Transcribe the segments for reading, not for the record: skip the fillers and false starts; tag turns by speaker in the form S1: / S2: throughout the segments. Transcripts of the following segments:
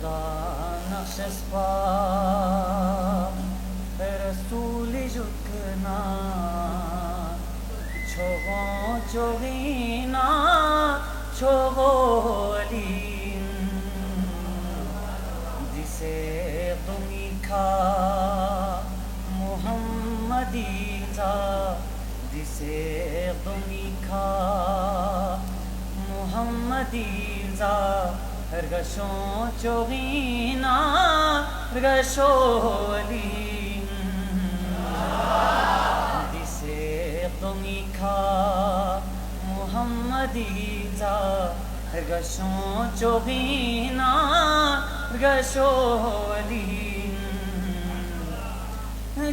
S1: खुदा नक्शस्पा रसूल जुकना छोगो चोगीना छोगोलीन जिसे तुमी खा मुहम्मदीजा जिसे तुमी खा मुहम्मदीजा रगशो चोगीना रगशोलीन जिसे तुमी खा मुहम्मदीजा रगशो चोगीना रगशोलीन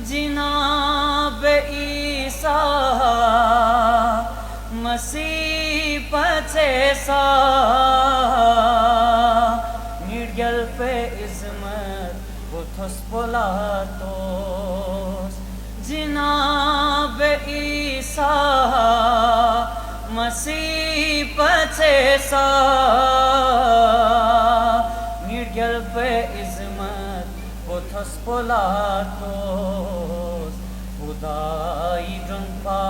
S1: जिनाब ईसा मसीह पचेसा निर्गल पे इस्मत बुथुस पोलातोस जिनाब ईसा मसीह पचेसा निर्गल पे इस्मत बुथुस पोलातोस खुदाई जुनपा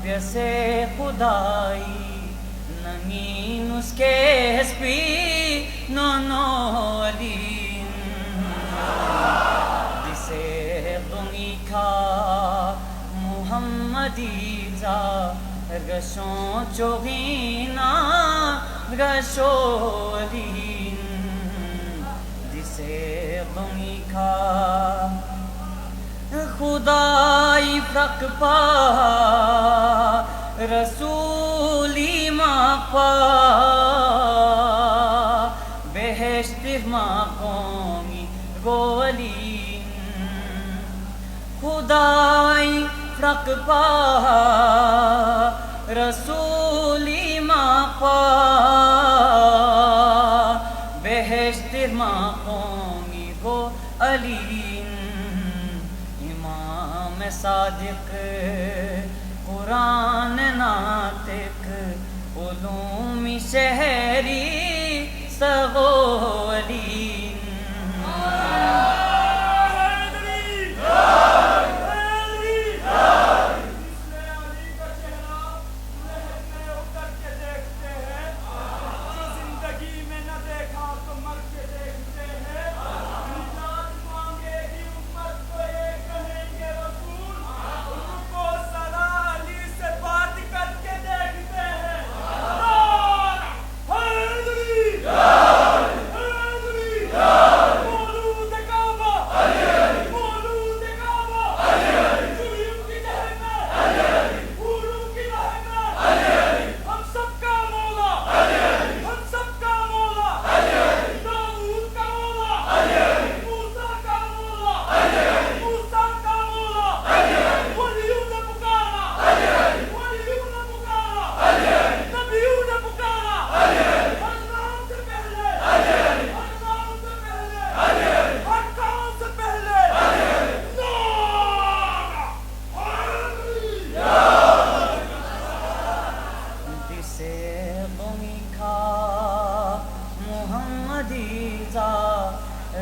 S1: व्यसे खुदाई नमीन उसके स्पी नोनोलीन जिसे तुमी खा मुहम्मदीजा रगशो चोगीना रगशोलीन जिसे तुमी खा खुदाई फ्रक पा रसूली मापा बेहश्त माकोमी गोलीन खुदाई फ्रक पा रसूली मापा बेहश्त माकोमी गोलीन इमाम सादिक कुरान नातिक उलूमी शहरी सगोलीन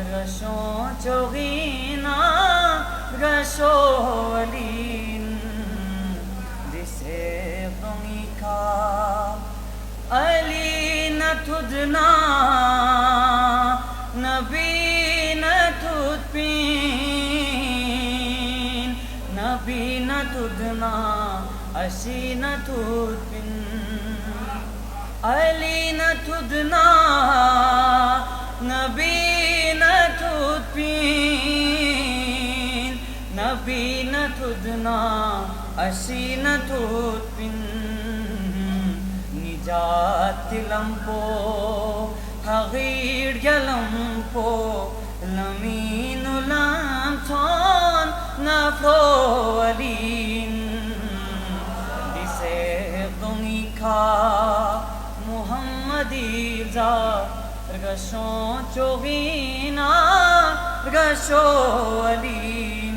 S1: रशो चोगीना रशोलीन जिसे तुमी खा अली न तुदना नबी न तुद पीन नबी न तुदना अशी न तुद पिन अली न तुदना नबी न तुद पीन नबी न तुदना अशी न तुद पिन निजात लंपो हगीर गलंपो लमीन लम थोन नफोलीन जिसे तुमी खा मुहम्मदीजा रगशो चोगीना रगशोलीन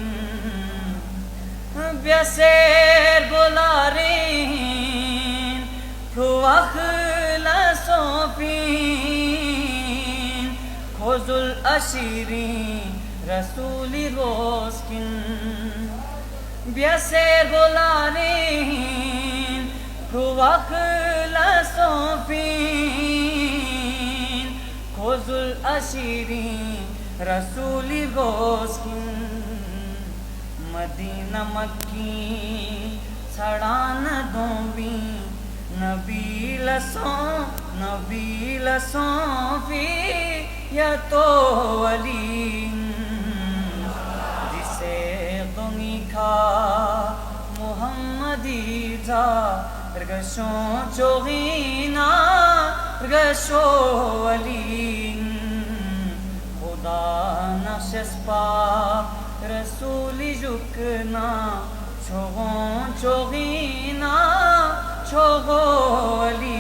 S1: व्यसेर बुलारीन फुवख लसोपीन खुजुल अशीरी रसूली रोस्किन ब्यसे गोलारीन रुवख लसोफीन खुजुल अशीरी रसूली रोस्किन मदीना मक्की सड़ान दोबी नबी लसों भी या तो अली जिसे तुमी खा मुहम्मदी जा रगशों चोगीना रगशो अली खुदा नशस पाक रसूली जुकना छोगों चोगीना छोगो अली